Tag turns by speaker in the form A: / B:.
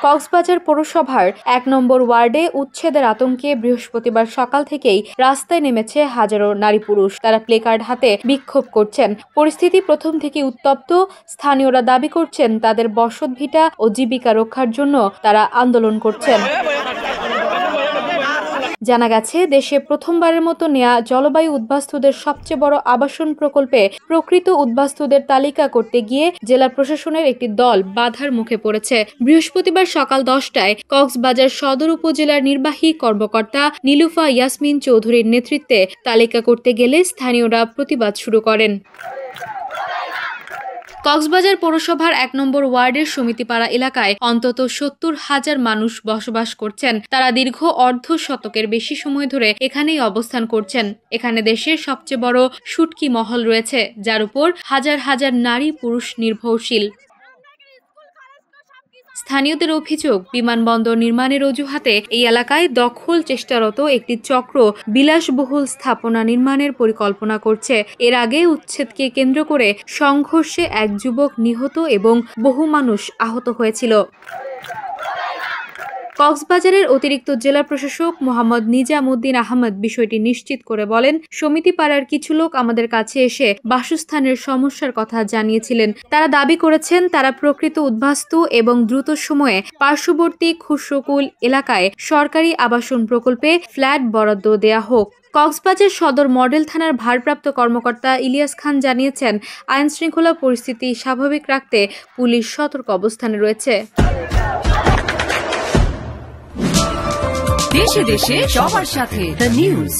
A: কক্সবাজার পৌরসভার ১ নম্বর ওয়ার্ডে উচ্ছেদের আতঙ্কে বৃহস্পতিবার সকাল থেকেই রাস্তায় নেমেছে হাজারো নারী পুরুষ। তারা প্লেকার্ড হাতে বিক্ষোভ করছেন। পরিস্থিতি প্রথম থেকে উত্তপ্ত। স্থানীয়রা দাবি করছেন তাদের বসতভিটা ও জীবিকা রক্ষার জন্য তারা আন্দোলন করছেন। জানা গেছে, দেশে প্রথমবারের মতো নেয়া জলবায়ু উদ্বাস্তুদের সবচেয়ে বড় আবাসন প্রকল্পে প্রকৃত উদ্বাস্তুদের তালিকা করতে গিয়ে জেলা প্রশাসনের একটি দল বাধার মুখে পড়েছে। বৃহস্পতিবার সকাল 10টায় কক্সবাজার সদর উপজেলার নির্বাহী কর্মকর্তা নীলুফা ইয়াসমিন চৌধুরীর নেতৃত্বে তালিকা করতে গেলে স্থানীয়রা প্রতিবাদ শুরু করেন। কক্সবাজার পৌরসভার ১ নম্বর ওয়ার্ডের সমিতিপাড়া এলাকায় অন্তত ৭০,০০০ মানুষ বসবাস করছেন। তারা দীর্ঘ অর্ধ শতকের বেশি সময় ধরে এখানেই অবস্থান করছেন। এখানে দেশের সবচেয়ে বড় শুটকি মহল রয়েছে, যার উপর হাজার হাজার নারী পুরুষ নির্ভরশীল। স্থানীয়দের অভিযোগ, বিমানবন্দর নির্মাণের অজুহাতে এই এলাকায় দখল চেষ্টারত একটি চক্র বিলাসবহুল স্থাপনা নির্মাণের পরিকল্পনা করছে। এর আগে উচ্ছেদকে কেন্দ্র করে সংঘর্ষে এক যুবক নিহত এবং বহু মানুষ আহত হয়েছিল। কক্সবাজারের অতিরিক্ত জেলা প্রশাসক মোহাম্মদ নিজামউদ্দিন আহমেদ বিষয়টি নিশ্চিত করে বলেন, সমিতিপাড়ার কিছু লোক আমাদের কাছে এসে বাসস্থানের সমস্যার কথা জানিয়েছিলেন। তারা দাবি করেছেন তারা প্রকৃত উদ্বাস্তু এবং দ্রুত সময়ে পার্শ্ববর্তী খুশরকুল এলাকায় সরকারি আবাসন প্রকল্পে ফ্ল্যাট বরাদ্দ দেয়া হোক। কক্সবাজার সদর মডেল থানার ভারপ্রাপ্ত কর্মকর্তা ইলিয়াস খান জানিয়েছেন, আইনশৃঙ্খলা পরিস্থিতি স্বাভাবিক রাখতে পুলিশ সতর্ক অবস্থানে রয়েছে।
B: দেশে দেশে সবার সাথে দ্য নিউজ।